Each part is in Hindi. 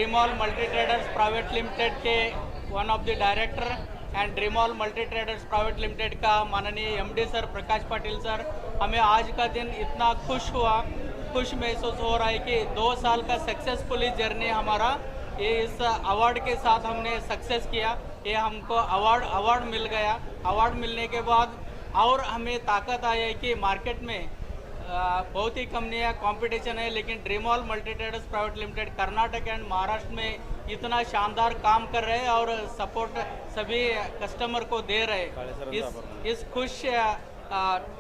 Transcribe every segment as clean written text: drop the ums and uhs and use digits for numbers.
Dream all multi traders private limited के one of the director and dream all multi traders private limited का माननीय MD sir Prakash Patil sir, हमें आज का दिन इतना खुश महसूस हो रहा है कि 2 साल का सक्सेसफुली जर्नी हमारा ये इस अवार्ड के साथ हमने सक्सेस किया। ये हमको अवार्ड मिल गया। अवार्ड मिलने के बाद और हमें ताकत आई है कि मार्केट में बहुत ही कंपनियां कंपटीशन है, लेकिन dream all multi traders private limited Karnataka and Maharashtra में इतना शानदार काम कर रहे हैं और सपोर्ट सभी कस्टमर को दे रहे हैं। इस खुश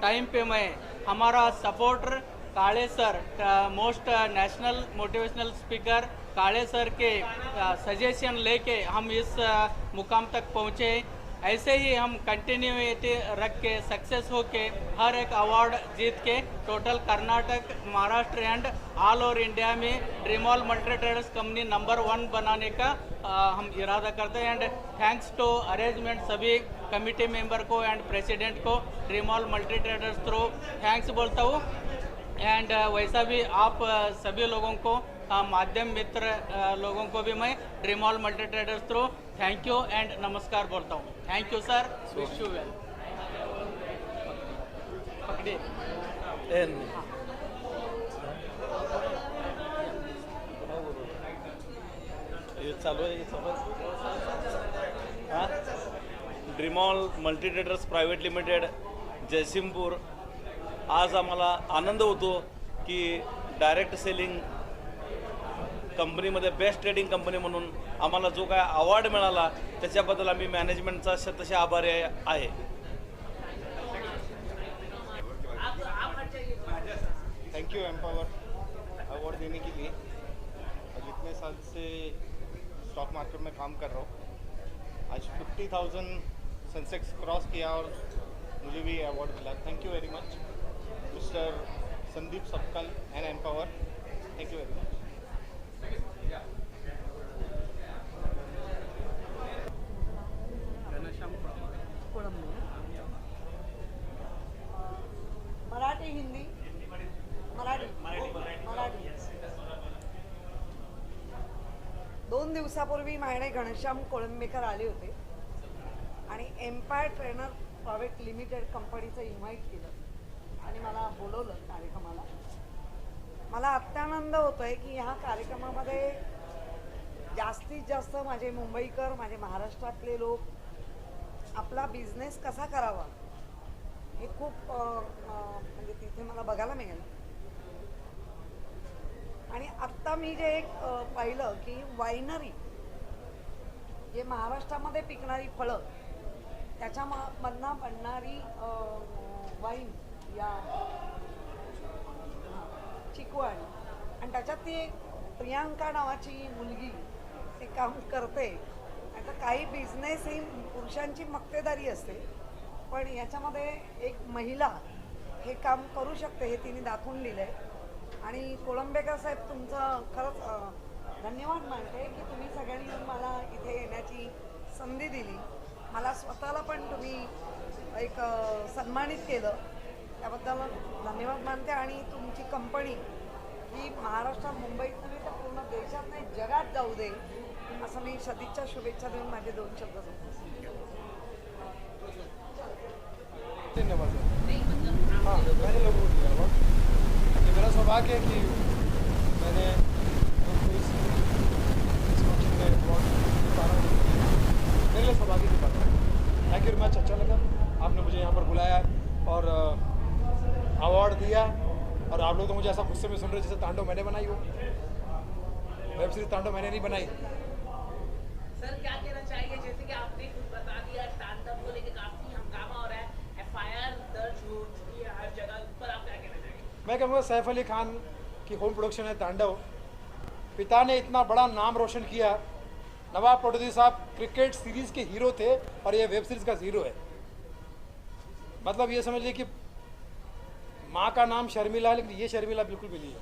टाइम पे मैं हमारा सपोर्टर काले sir, most national motivational speaker काले सर के सजेशन लेके हम इस मुकाम तक पहुँचे। ऐसे ही हम कंटिन्यूटी रख के सक्सेस हो के हर एक अवार्ड जीत के total Karnataka, Maharashtra and all over India में dream all multi traders company number 1 बनाने का हम इरादा करते हैं। एंड थैंक्स टू अरेंजमेंट सभी कमिटी मेंबर को एंड प्रेसिडेंट को dream all multi traders through thanks बोलता हूँ। एंड वैसा भी आप सभी लोगों को माध्यम मित्र लोगों को भी मैं dream all multi traders through thank you and नमस्कार बोलता हूँ। Thank you sir, wish you well. पकड़िए चालू आहे हां। Dream all multi traders private limited Jaysingpur, आज आम्हाला आनंद होतो की डायरेक्ट सेलिंग कंपनीमध्ये बेस्ट ट्रेडिंग कंपनी म्हणून आम्हाला जो काय अवॉर्ड मिळाला त्याच्याबद्दल आम्ही मॅनेजमेंटचा शतशः आभारी आहे। थैंक यू एम्पावर अवार्ड देने के लिए। आज इतने साल से स्टॉक मार्केट में काम कर रहा हूँ, आज 50,000 सेंसेक्स क्रॉस किया और मुझे भी अवार्ड मिला। Thank you very much mister Sandeep Sapkal and empower, thank you very much. Marathi Hindi Marathi 2 दिवसापूर्वी माझ्याकडे घनश्याम कोळंबेकर आले होते आणि एम्पायर ट्रेनर प्रायव्हेट लिमिटेड कंपनीचं इन्व्हाइट केलं आणि मला बोलवलं कार्यक्रमाला। मला अत्यानंद होतोय की ह्या कार्यक्रमामध्ये जास्तीत जास्त माझे मुंबईकर, माझे महाराष्ट्रातले लोक आपला बिझनेस कसा करावा हे खूप म्हणजे तिथे मला बघायला मिळेल। आणि आत्ता मी जे एक पाहिलं की वायनरी, जे महाराष्ट्रामध्ये पिकणारी फळं त्याच्यामधनं बनणारी वाईन या चिकवाणी, आणि त्याच्यात ती एक प्रियांका नावाची मुलगी ते काम करते। आता काही बिझनेस ही पुरुषांची मक्तेदारी असते, पण याच्यामध्ये एक महिला हे काम करू शकते हे तिने दाखवून दिलंय। आणि कोळंबेकर साहेब, तुमचं खरंच धन्यवाद मानते की तुम्ही सगळ्यांनी मला इथे येण्याची संधी दिली। मला स्वतःला पण तुम्ही एक सन्मानित केलं, त्याबद्दल धन्यवाद मानते। आणि तुमची कंपनी ही महाराष्ट्रात, मुंबईत नव्हे तर पूर्ण देशात नाही जगात जाऊ दे असं मी सदिच्छा शुभेच्छा देऊन माझे 2 शब्द सांगतो। धन्यवाद। हाँ, मैंने लोगों को दिया अवार्ड। ये मेरा सौभाग्य है कि मैंने इस फंक्शन में अवार्ड पा रहा हूँ, मेरे लिए सौभाग्य की बात है। थैंक यू वेरी मच, अच्छा लगा आपने मुझे यहाँ पर बुलाया और अवार्ड दिया। और आप लोग तो मुझे ऐसा गुस्से में सुन रहे जैसे तांडव मैंने बनाई हो। वेब सीरीज तांडव मैंने नहीं बनाई। सर क्या कहना चाहिए, जैसे कि आपने खुद बता दिया तांडव को लेकर काफी हंगामा हो रहा है, एफआईआर दर्ज हो चुकी है हर जगह, इस पर आप क्या कहना चाहेंगे? मैं कहूँगा सैफ अली खान की होम प्रोडक्शन है तांडव। पिता ने इतना बड़ा नाम रोशन किया। नवाब पटौदी साहब क्रिकेट सीरीज के हीरो थे और ये वेब सीरीज का हीरो है। मतलब ये समझ लीजिए कि माँ का नाम शर्मिला है, लेकिन ये शर्मिला बिल्कुल भी नहीं है।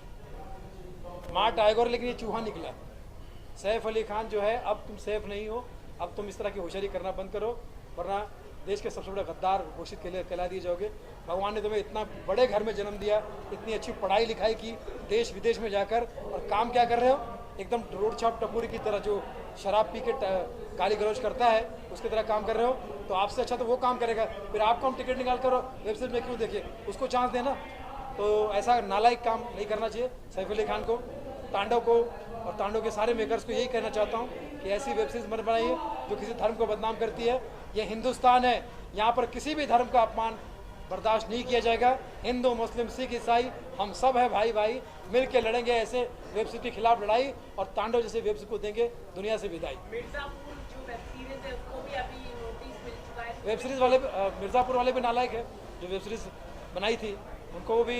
माँ टाइगर, लेकिन ये चूहा निकला। सैफ अली खान जो है, अब तुम सेफ नहीं हो, अब तुम इस तरह की होशियारी करना बंद करो, वरना देश के सबसे बड़े गद्दार घोषित कहला दिए जाओगे। भगवान ने तुम्हें इतना बड़े घर में जन्म दिया, इतनी अच्छी पढ़ाई लिखाई की देश विदेश में जाकर, और काम क्या कर रहे हो? एकदम रोड छाप टपोरी की तरह जो शराब पी के गाली गलौज करता है उसकी तरह काम कर रहे हो, तो आपसे अच्छा तो वो काम करेगा। फिर आपको हम टिकट निकाल कर वेब सीरीज में क्यों देखिए, उसको चांस देना। तो ऐसा नालायक काम नहीं करना चाहिए सैफ अली खान को, तांडव को और तांडव के सारे मेकर्स को। यही कहना चाहता हूँ कि ऐसी वेब सीरीज मत बनाइए जो किसी धर्म को बदनाम करती है। ये हिंदुस्तान है, यहाँ पर किसी भी धर्म का अपमान बर्दाश्त नहीं किया जाएगा। हिंदू मुस्लिम सिख ईसाई हम सब है भाई भाई, मिल के लड़ेंगे ऐसे वेब सीरीज के खिलाफ लड़ाई, और तांडव जैसे वेब सीरीज को देंगे दुनिया से विदाई। मिर्जापुर जो वेब सीरीज है उसको भी अभी नोटिस मिल चुका है। वेब सीरीज वाले मिर्ज़ापुर वाले भी नालायक है, जो वेब सीरीज बनाई थी उनको भी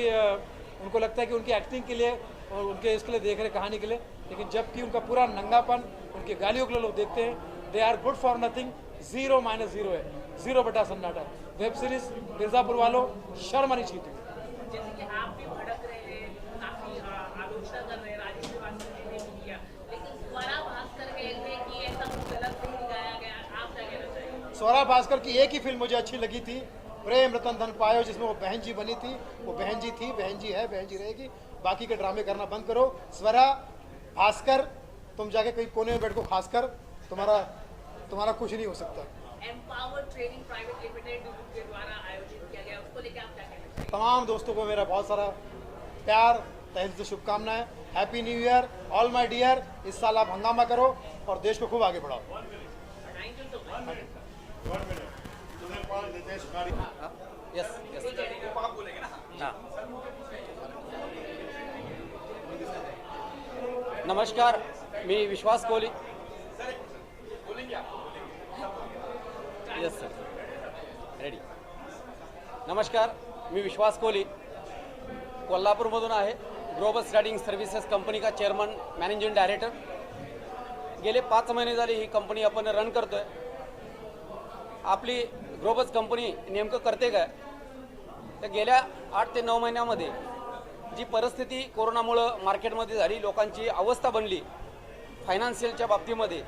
उनको लगता है कि उनकी एक्टिंग के लिए और उनके इसके लिए देख रहे कहानी के लिए, लेकिन जबकि उनका पूरा नंगापन उनके गालियों के लिए लोग देखते हैं। They are good for nothing, 0-0 है, 0 बटा सन्नाटा। वेब सीरीज मिर्ज़ापुर वालों शर्म नहीं छीती। जैसे कि आप भी भड़क रहे हैं, काफी आलोचना कर रहे हैं, राजेश श्रीवास्तव जी ने भी किया, लेकिन स्वरा भास्कर कहते हैं कि ऐसा कुछ गलत नहीं दिखाया गया। आप क्या कहना चाहिए? स्वरा भास्कर की एक ही फिल्म मुझे अच्छी लगी थी, प्रेम रतन धन पायो, जिसमें वो बहन जी बनी थी। वो बहन जी थी, बहन जी है, बहन जी रहेगी। बाकी के ड्रामे करना बंद करो। स्वरा भास्कर, तुम जाके कहीं कोने में बैठ को, खासकर तुम्हारा कुछ नहीं हो सकता। एम्पावर ट्रेनिंग प्राइवेट लिमिटेड के द्वारा आयोजित किया गया, उसको लेकर आप क्या कहना चाहिए? तमाम दोस्तों को मेरा बहुत सारा प्यार, तहे दिल से शुभकामनाएं। Happy new year all my dear. इस साल आप हंगामा करो और देश को खूब आगे बढ़ाओ। Thank you so much. Yes yes हाँ। नमस्कार, मी विश्वास कोहली। Yes sir, ready. नमस्कार, मी विश्वास कोहली कोल्हापूरमधून आहे। ग्लोबल स्टडिंग सर्व्हिसेस कंपनीचा चेअरमन, मॅनेजिंग डायरेक्टर। गेले 5 महिने झाले ही कंपनी आपण रन करतोय। आपली ग्लोबल कंपनी नेमकं करते काय, तर गेल्या 8 ते 9 महिन्यामध्ये जी परिस्थिती कोरोनामुळं मार्केटमध्ये झाली, लोकांची अवस्था बनली फायनान्शियलच्या बाबतीमध्ये,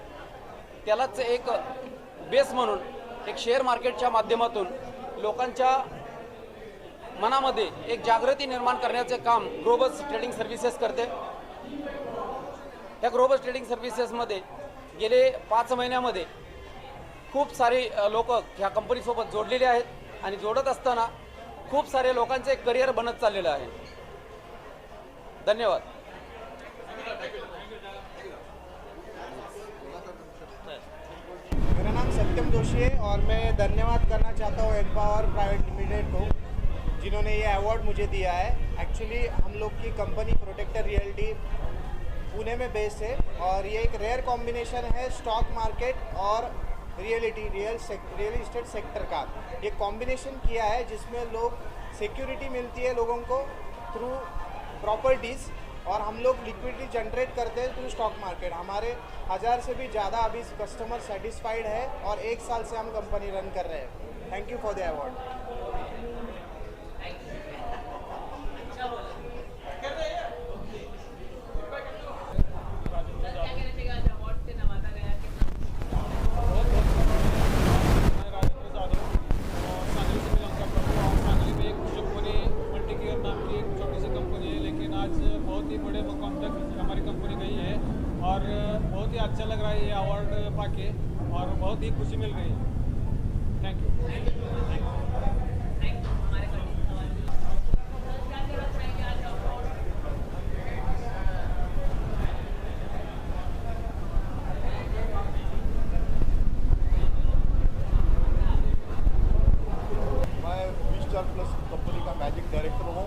त्यालाच एक बेस म्हणून एक शेअर मार्केटच्या माध्यमातून लोकांच्या मनामध्ये एक जागृती निर्माण करण्याचे काम ग्लोबल ट्रेडिंग सर्व्हिसेस करते। त्या ग्लोबल ट्रेडिंग सर्व्हिसेसमध्ये गेले 5 महिन्यामध्ये खूप सारे लोक ह्या कंपनीसोबत जोडलेले आहेत आणि जोडत असताना खूप सारे लोकांचे करिअर बनत चाललेलं आहे। धन्यवाद। मेरा नाम सत्यम जोशी है और मैं धन्यवाद करना चाहता हूँ एम्पावर प्राइवेट लिमिटेड को, जिन्होंने ये अवार्ड मुझे दिया है। एक्चुअली हम लोग की कंपनी प्रोटेक्टर रियल्टी पुणे में बेस्ड है और ये एक रेयर कॉम्बिनेशन है स्टॉक मार्केट और रियल इस्टेट सेक्टर का। ये कॉम्बिनेशन किया है जिसमें लोग सिक्योरिटी मिलती है लोगों को थ्रू प्रॉपर्टीज़, और हम लोग लिक्विडिटी जनरेट करते हैं थ्रू स्टॉक मार्केट। हमारे 1000 से भी ज़्यादा अभी कस्टमर सेटिस्फाइड है और 1 साल से हम कंपनी रन कर रहे हैं। Thank you for the award. और बहुत ही अच्छा लग रहा है ये अवार्ड पाके और बहुत ही खुशी मिल रही है। Thank you. मैं V-Star प्लस कंपनी का मैजिक डायरेक्टर हूँ।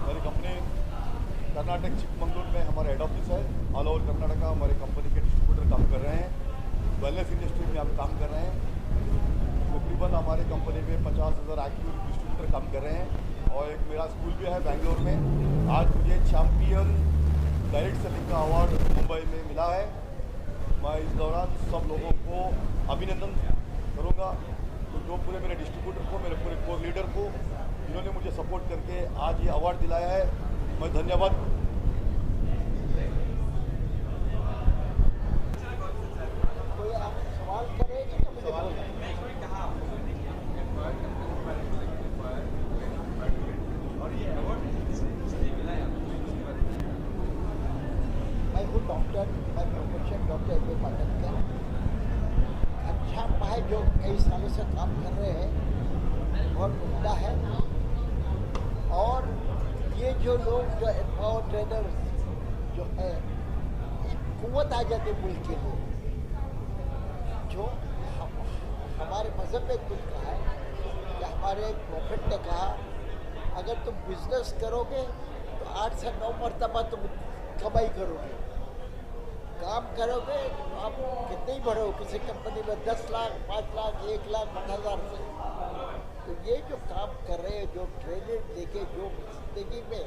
मेरी कंपनी कर्नाटक चिकमंगलूर में हमारा हेड ऑफिस है। ऑल ओवर कर्नाटका हमारे कंपनी के डिस्ट्रीब्यूटर काम कर रहे हैं। वेलनेस इंडस्ट्री में हम काम कर रहे हैं। तकरीबन हमारे कंपनी में 50,000 एक्टिव डिस्ट्रीब्यूटर काम कर रहे हैं और एक मेरा स्कूल भी है बेंगलोर में। आज मुझे चैम्पियन डायरेक्ट सेलिंग का अवार्ड मुंबई में मिला है। मैं इस दौरान सब लोगों को अभिनंदन करूँगा, तो जो पूरे मेरे डिस्ट्रीब्यूटर को, मेरे पूरे कोर लीडर को, जिन्होंने मुझे सपोर्ट करके आज ये अवार्ड दिलाया है, मैं धन्यवाद। कोई आप सवाल करें कि सवाल और ये अवार्ड मिला है, मैं खुद काम कर रहे हैं बहुत उम्दा है। और ये जो लोग जो एम्पावर ट्रेडर्स जो है, कुव्वत आ जाती मुल्क के लिए। जो हमारे मज़हब में कुछ कहा है कि हमारे प्रॉफिट ने कहा, अगर तुम बिजनेस करोगे तो 8 से 9 मरतबा तुम कमाई करोगे, काम करोगे तो आप कितने ही बढ़ो किसी कंपनी में 10 लाख, 5 लाख, 1 लाख, 10,000 से। तो ये जो काम कर रहे हैं, जो ट्रेनिंग देके जो जिंदगी में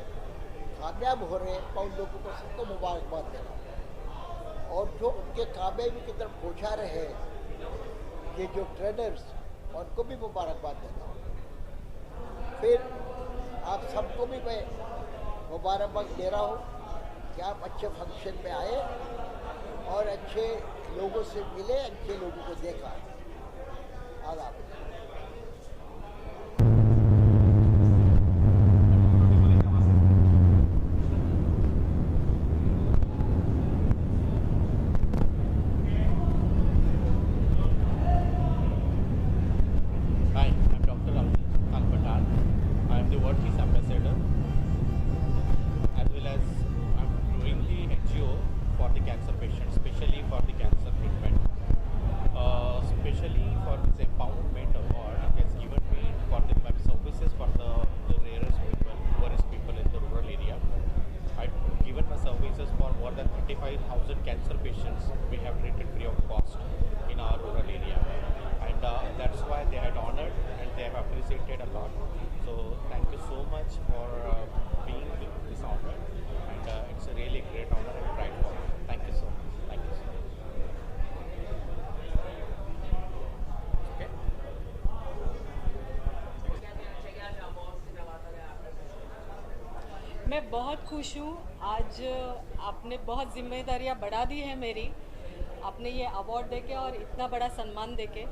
कामयाब हो रहे हैं, मैं उन लोगों को सबको मुबारकबाद देना हूँ। और जो उनके कामयाबी की तरफ पहुँचा रहे हैं ये जो ट्रेनर्स, उनको भी मुबारकबाद देता हूँ। फिर आप सबको भी मैं मुबारकबाद दे रहा हूँ कि आप अच्छे फंक्शन में आए और अच्छे लोगों से मिले, अच्छे लोगों को देखा। आदाब। Hi, I'm Dr. Al Patan. I am the World Peace Ambassador, as well as I'm doing the NGO for the cancer patients, especially for the cancer treatment. Especially for this empowerment award, it has given me for my services for the rarest people, poorest people in the rural area. I've given my services for more than 35,000 cancer patients we have treated free of cost in our rural area. And that's why they had honored and they have appreciated a lot. So thank you so much for being with this honor, and it's a really great honor and pride for me. Thank you so much. Thank you so much. Okay. मैं बहुत खुश हूँ। आज आपने बहुत जिम्मेदारियाँ बढ़ा दी है मेरी, आपने ये अवार्ड देके और इतना बड़ा सम्मान देके,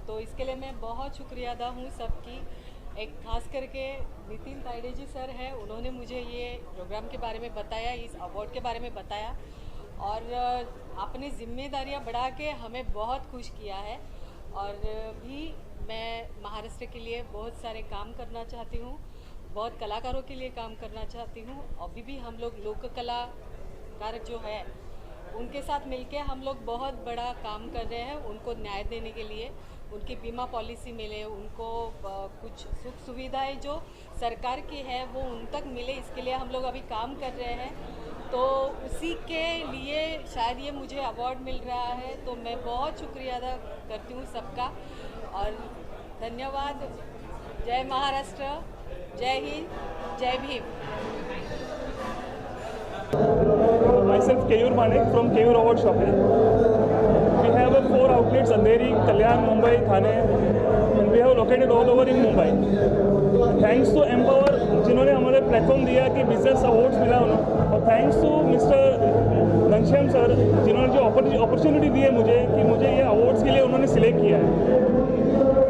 तो इसके लिए मैं बहुत शुक्रिया अदा हूँ सबकी। एक खास करके नितिन तायडे जी सर है, उन्होंने मुझे ये प्रोग्राम के बारे में बताया, इस अवार्ड के बारे में बताया और अपनी जिम्मेदारियाँ बढ़ा के हमें बहुत खुश किया है। और भी मैं महाराष्ट्र के लिए बहुत सारे काम करना चाहती हूँ, बहुत कलाकारों के लिए काम करना चाहती हूँ। अभी भी हम लोग लोक कलाकार जो है उनके साथ मिलके हम लोग बहुत बड़ा काम कर रहे हैं, उनको न्याय देने के लिए, उनकी बीमा पॉलिसी मिले, उनको कुछ सुख सुविधाएं जो सरकार की है वो उन तक मिले, इसके लिए हम लोग अभी काम कर रहे हैं। तो उसी के लिए शायद ये मुझे अवार्ड मिल रहा है, तो मैं बहुत शुक्रिया अदा करती हूँ सबका और धन्यवाद। जय महाराष्ट्र, जय हिंद, जय Bhim. Myself Keyur Manek from Keyur Award Shopping. We have 4 outlets: Andheri, Kalyan, Mumbai, Thane, and we have located all over in Mumbai. Thanks to Empower जिन्होंने हमारे प्लेटफॉर्म दिया कि बिजनेस अवार्ड्स मिला उन्होंने, और thanks to mister Ghanshyam sir जिन्होंने जो अपॉर्चुनिटी दी है मुझे कि मुझे ये अवार्ड्स के लिए उन्होंने सिलेक्ट किया है।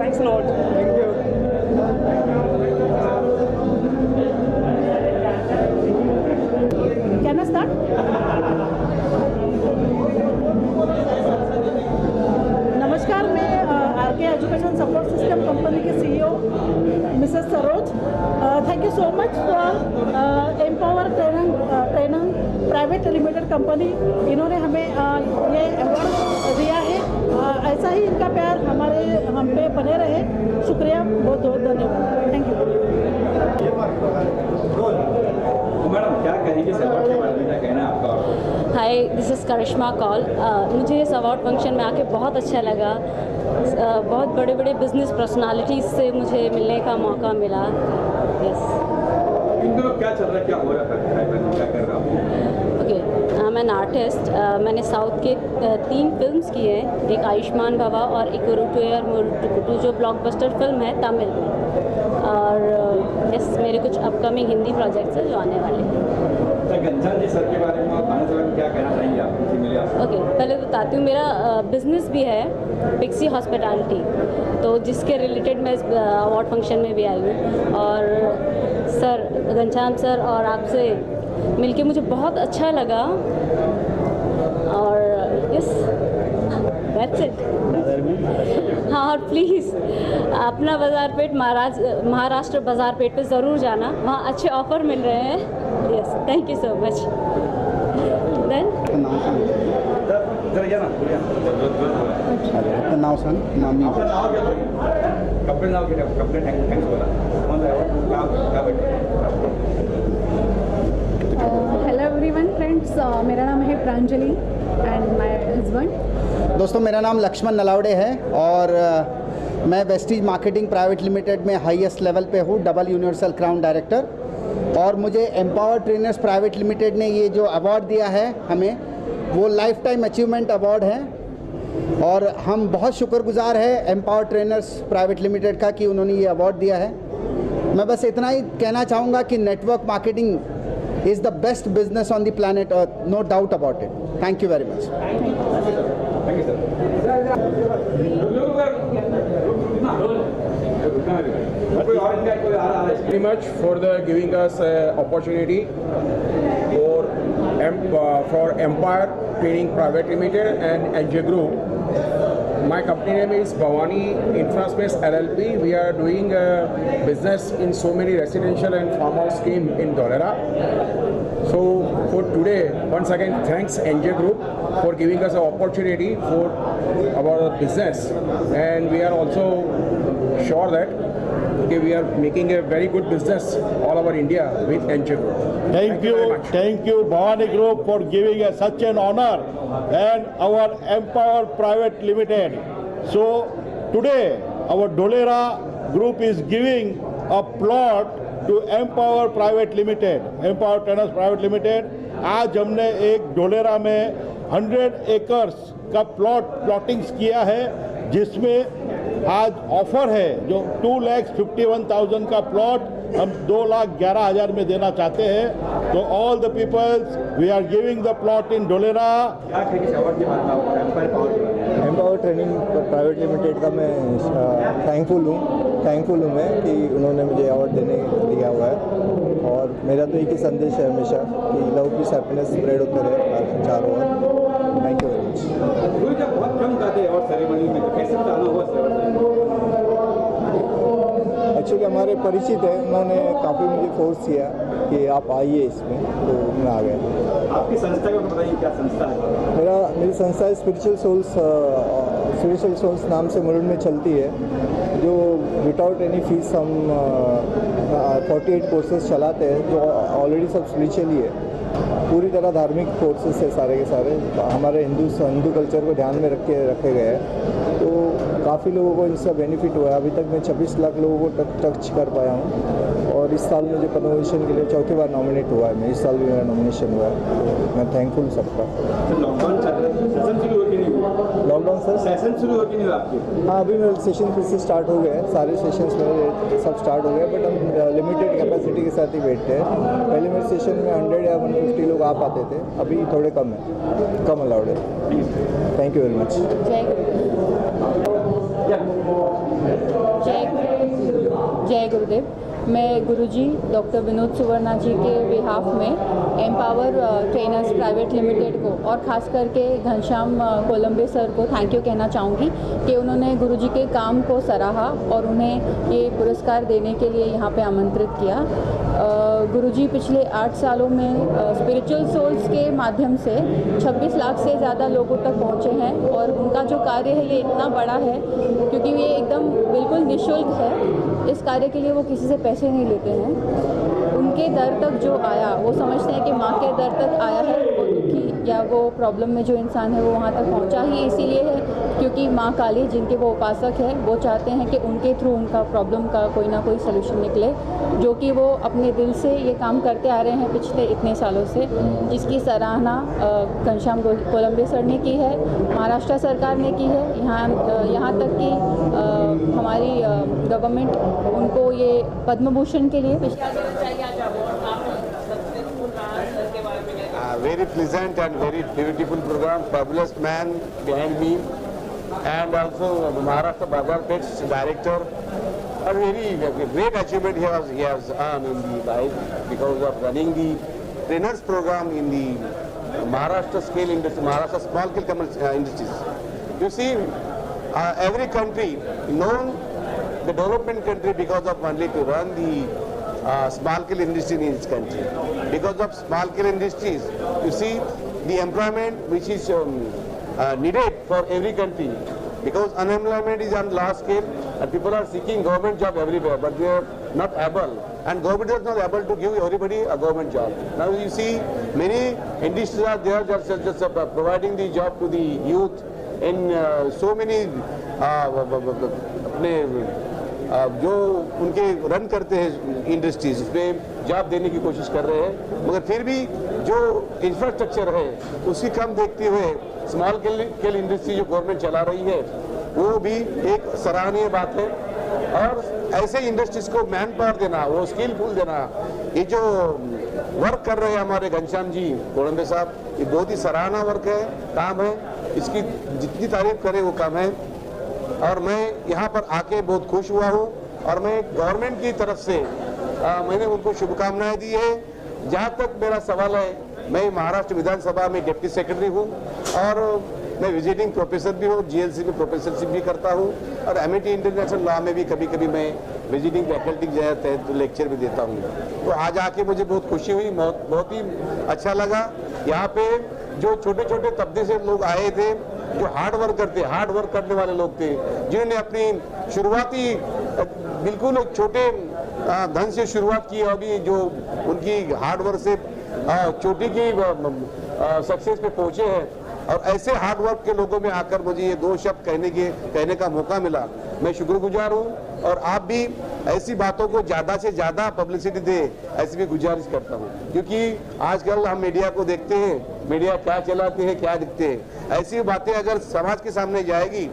Thanks lot. Thank you. Can I start? नमस्कार, मैं RK education support system company के CEO Mrs Saroj. Thank you so much for empower training private limited company. इन्होंने हमें ये अवार्ड दिया है। ऐसा ही इनका प्यार हम पे बने रहे। शुक्रिया, बहुत बहुत धन्यवाद। Thank you. मैडम क्या कहेंगे इस अवार्ड के बारे में, क्या कहना है आपका? हाय, दिस इज़ करिश्मा कौल। मुझे इस अवार्ड फंक्शन में आके बहुत अच्छा लगा। बहुत बड़े बड़े बिजनेस पर्सनालिटीज़ से मुझे मिलने का मौका मिला। यस। इन दिनों क्या चल रहा है, क्या हो रहा है, क्या कर रहा हूँ? Okay, I am an artist. मैंने साउथ के 3 फिल्म्स किए हैं, एक आयुष्मान भवा और एक उरुटुयर मुरुटुकुटु जो ब्लॉकबस्टर फिल्म है तमिल में। और यस, मेरे कुछ अपकमिंग हिंदी प्रोजेक्ट्स हैं जो आने वाले हैं। घनश्याम जी सर के बारे में क्या कहना चाहेंगे आप? ओके, पहले बताती हूँ, मेरा बिजनेस भी है पिक्सी हॉस्पिटैलिटी, तो जिसके रिलेटेड मैं इस अवार्ड फंक्शन में भी आई हूँ। और सर घनश्याम सर और आपसे मिलके मुझे बहुत अच्छा लगा। और यस। That's it. हाँ, और प्लीज़ अपना बाज़ारपेट महाराष्ट्र बाज़ारपेट पे ज़रूर जाना, वहाँ अच्छे ऑफ़र मिल रहे हैं। Yes, thank you so much. Then now song नाम हेलो एवरीवन फ्रेंड्स, मेरा नाम है प्रांजलि एंड माय हस्बैंड। दोस्तों, मेरा नाम लक्ष्मण नलावड़े है और मैं वेस्टीज मार्केटिंग प्राइवेट लिमिटेड में हाईएस्ट लेवल पे हूँ, डबल यूनिवर्सल क्राउन डायरेक्टर। और मुझे एम्पावर ट्रेनर्स प्राइवेट लिमिटेड ने ये जो अवार्ड दिया है हमें, वो लाइफ टाइम अचीवमेंट अवार्ड है और हम बहुत शुक्रगुजार हैं एम्पावर ट्रेनर्स प्राइवेट लिमिटेड का कि उन्होंने ये अवार्ड दिया है। मैं बस इतना ही कहना चाहूँगा कि network marketing is the best business on the planet Earth, no doubt about it. Thank you very much. Thank you, sir. Very much for the giving us opportunity for Empire Training Private Limited and NJ Group. My company name is Bhavani Infraspace LLP. We are doing business in so many residential and farmhouse scheme in Dholera. So for today, once again, thanks NJ Group for giving us an opportunity for our business, and we are also sure that we are making a very good business all over India with NJ Group. Thank you Bhavani Group for giving us such an honor, and our Empower Private Limited. So today our Dholera Group is giving a plot to Empower Private Limited, Empower Trainers Private Limited. आज हमने एक ढोलेरा में 100 एकर्स का प्लॉटिंग्स किया है, जिसमें आज ऑफर है जो 2,51,000 का प्लॉट हम 2,11,000 में देना चाहते हैं। तो all the peoples, we are giving the plot in Dholera. Empower training private limited का मैं थैंकफुल हूँ मैं कि उन्होंने मुझे अवार्ड दिया हुआ है। और मेरा तो एक ही संदेश है हमेशा कि लव पीस हैप्पीनेस स्प्रेड होते रहे चारों ओर। Thank you very much. जब बहुत कम गाते और सेरेमनी में कैसे जाना हुआ? एक्चुअली हमारे परिचित है, उन्होंने काफ़ी मुझे फोर्स किया कि आप आइए इसमें, तो मैं आ गया। आपकी संस्था को बताइए, क्या संस्था है? मेरी संस्था स्पिरिचुअल सोल्स नाम से मुलुंड में चलती है, जो विदाउट एनी फीस हम 48 कोर्सेज चलाते हैं, जो ऑलरेडी सब स्पिरिचुअली है, पूरी तरह धार्मिक कोर्सेज है सारे के सारे, हमारे हिंदू कल्चर को ध्यान में रखे गए हैं। तो काफ़ी लोगों को इसका बेनिफिट हुआ है। अभी तक मैं 26 लाख लोगों को टच कर पाया हूँ, और इस साल मुझे पद्म भूषण के लिए चौथी बार नॉमिनेट हुआ है मैं। इस साल भी मेरा नॉमिनेशन हुआ है, तो मैं थैंकफुल सबका। लॉकडाउन चल रहा है, सेशन शुरू हो कि नहीं हुआ? लॉकडाउन सर सेशन शुरू हो कि नहीं हुआ आपके? हाँ, अभी मेरे सेशन फिर से स्टार्ट हो गए हैं, सारे सेशंस मेरे सब स्टार्ट हो गए, बट हम लिमिटेड कैपेसिटी के साथ ही बैठते हैं। पहले मेरे सेशन में 100 या 150 लोग आ पाते थे, अभी थोड़े कम अलाउड है। Thank you very much. जय गुरुदेव। मैं गुरुजी डॉक्टर विनोद सुवर्णा जी के बिहाफ में एम्पावर ट्रेनर्स प्राइवेट लिमिटेड को और ख़ास करके घनश्याम कोलंबे सर को थैंक यू कहना चाहूँगी कि उन्होंने गुरुजी के काम को सराहा और उन्हें ये पुरस्कार देने के लिए यहाँ पे आमंत्रित किया। गुरुजी पिछले 8 सालों में स्पिरिचुअल सोल्स के माध्यम से 26 लाख से ज़्यादा लोगों तक पहुँचे हैं, और उनका जो कार्य है ये इतना बड़ा है क्योंकि ये एकदम बिल्कुल निःशुल्क है। इस कार्य के लिए वो किसी से पैसे नहीं लेते हैं। उनके दर तक जो आया, वो समझते हैं कि माँ के दर तक आया है, वो दुखी या वो प्रॉब्लम में जो इंसान है वो वहाँ तक पहुँचा ही इसीलिए है क्योंकि माँ काली जिनके वो उपासक है, वो चाहते हैं कि उनके थ्रू उनका प्रॉब्लम का कोई ना कोई सलूशन निकले, जो कि वो अपने दिल से ये काम करते आ रहे हैं पिछले इतने सालों से, जिसकी सराहना घनश्याम कोलंबे सर ने की है, महाराष्ट्र सरकार ने की है। यहाँ तक कि हमारी गवर्नमेंट उनको ये पद्म भूषण के लिए very pleasant and very beautiful program, fabulous man behind me, and also Maharashtra Bazaarpet's director. A very great achievement he has earned in the life because of running the trainers program in the Maharashtra scale industry, Maharashtra small scale industries. You see, every country known the development country because of only to run the small scale industry in its country. Because of small scale industries, you see the employment which is needed for every country. Because unemployment is on large scale and people are seeking government job everywhere, but they are not able, and government is not able to give everybody a government job. Now you see many industries are there just providing the job to the youth in so many अपने जो उनके रन करते हैं इंडस्ट्रीज उसमें जॉब देने की कोशिश कर रहे हैं, मगर फिर भी जो इंफ्रास्ट्रक्चर है उसकी कम देखते हुए स्मॉल स्केल इंडस्ट्री जो गवर्नमेंट चला रही है वो भी एक सराहनीय बात है। और ऐसे इंडस्ट्रीज को मैन पावर देना, वो स्किलफुल देना, ये जो वर्क कर रहे हैं हमारे घनश्याम जी कोलंबे साहब, ये बहुत ही सराहना वर्क है, काम है, इसकी जितनी तारीफ करें वो कम है। और मैं यहाँ पर आके बहुत खुश हुआ हूँ और मैं गवर्नमेंट की तरफ से मैंने उनको शुभकामनाएं दी है। जहाँ तक मेरा सवाल है, मैं महाराष्ट्र विधानसभा में डिप्टी सेक्रेटरी हूँ और मैं विजिटिंग प्रोफेसर भी हूँ, जीएलसी में प्रोफेसरशिप भी करता हूँ और एमईटी इंटरनेशनल लॉ में भी कभी कभी मैं विजिटिंग फैकल्टी जाता है तो लेक्चर भी देता हूँ। तो आज आके मुझे बहुत खुशी हुई, बहुत ही अच्छा लगा। यहाँ पे जो छोटे छोटे तबके से लोग आए थे, जो हार्ड वर्क करने वाले लोग थे, जिन्होंने अपनी शुरुआती बिल्कुल छोटे धन से शुरुआत की, अभी जो उनकी हार्ड वर्क से चोटी की सक्सेस पे पहुंचे हैं। और ऐसे हार्ड वर्क के लोगों में आकर मुझे ये दो शब्द कहने का मौका मिला, मैं शुक्रगुजार हूँ। और आप भी ऐसी बातों को ज़्यादा से ज़्यादा पब्लिसिटी दे, ऐसी भी गुजारिश करता हूँ, क्योंकि आजकल हम मीडिया को देखते हैं, मीडिया क्या चलाते हैं, क्या दिखते हैं। ऐसी बातें अगर समाज के सामने जाएगी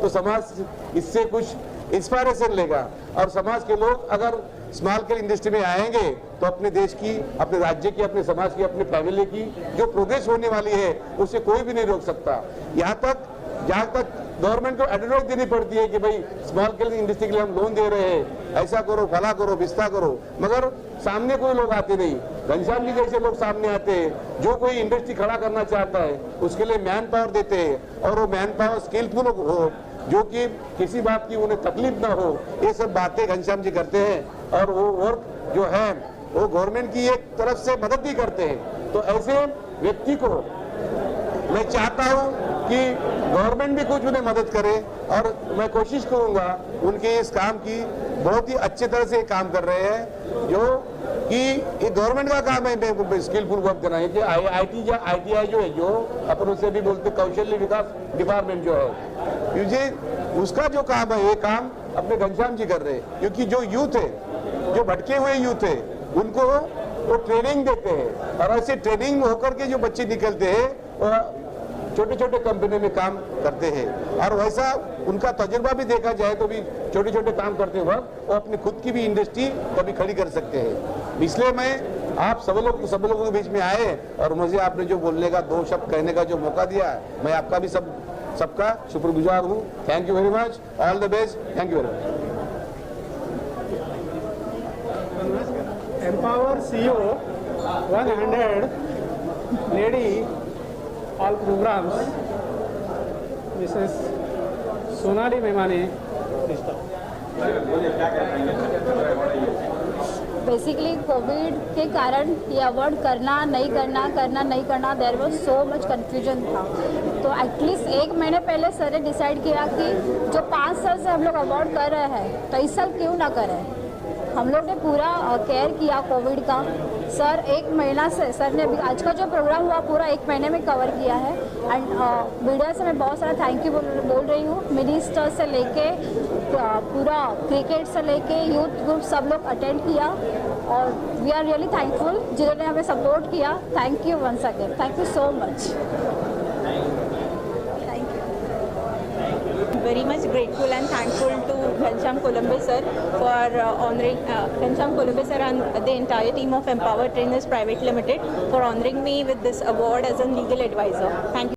तो समाज इससे कुछ इंस्पायरेशन लेगा और समाज के लोग अगर स्मॉल स्केल इंडस्ट्री में आएंगे तो अपने देश की, अपने राज्य की, अपने समाज की, अपने फैमिली की जो प्रोग्रेस होने वाली है उसे कोई भी नहीं रोक सकता। यहाँ तक जहाँ तक गवर्नमेंट को एडवाइस देनी पड़ती है कि भाई स्मॉल स्केल इंडस्ट्री के लिए हम लोन दे रहे हैं, ऐसा करो, फला करो, बिस्ता करो, मगर सामने कोई लोग आते नहीं। घनश्याम जी जैसे लोग सामने आते हैं, जो कोई इंडस्ट्री खड़ा करना चाहता है उसके लिए मैन पावर देते हैं और वो मैन पावर स्किलफुल हो, जो कि किसी बात की उन्हें तकलीफ ना हो, ये सब बातें घनश्याम जी करते हैं। और वो वर्क जो है वो गवर्नमेंट की एक तरफ से मदद भी करते हैं। तो ऐसे व्यक्ति को मैं चाहता हूँ कि गवर्नमेंट भी कुछ उन्हें मदद करे और मैं कोशिश करूँगा उनके इस काम की, बहुत ही अच्छे तरह से काम कर रहे हैं, जो कि ये गवर्नमेंट का काम है स्किलफुल वर्क देना है। कि ITI जो है, जो अपन उसे भी बोलते कौशल्य विकास डिपार्टमेंट जो है, मुझे उसका जो काम है ये काम अपने घनश्याम जी कर रहे हैं। क्योंकि जो यूथ है, जो भटके हुए यूथ है, उनको वो ट्रेनिंग देते हैं और ऐसे ट्रेनिंग होकर के जो बच्चे निकलते हैं वो छोटे छोटे कंपनी में काम करते हैं। और वैसा उनका तजुर्बा भी देखा जाए तो भी छोटे छोटे काम करते वक्त वो अपनी खुद की भी इंडस्ट्री कभी खड़ी कर सकते हैं। इसलिए मैं आप सब लोगों के बीच में आए और मुझे आपने जो बोलने का दो शब्द कहने का जो मौका दिया, मैं आपका भी सबका शुक्रगुजार हूँ। Thank you very much, all the best, thank you very much. Empower CEO 100 lady all programs Mrs. Sonali Memani. Basically covid के कारण ये अवार्ड करना नहीं करना there was so much confusion था। तो एटलीस्ट 1 महीने पहले सर ने डिसाइड किया कि जो 5 साल से हम लोग अवार्ड कर रहे हैं तो इस साल क्यों ना करें। हम लोग ने पूरा केयर किया कोविड का। सर 1 महीना से सर ने अभी आज का जो प्रोग्राम हुआ पूरा 1 महीने में कवर किया है। एंड मीडिया से मैं बहुत सारा थैंक यू बोल रही हूँ। मिनिस्टर से लेके पूरा क्रिकेट से लेके यूथ ग्रुप सब लोग अटेंड किया और वी आर रियली थैंकफुल जिन्होंने हमें सपोर्ट किया। Thank you once again, thank you so much. Very much grateful and thankful to Ghanshyam Kolambe sir for honoring Ghanshyam Kolambe sir and the entire team of Empower Trainers Private Limited for honoring me with this award as a legal advisor. Thank you.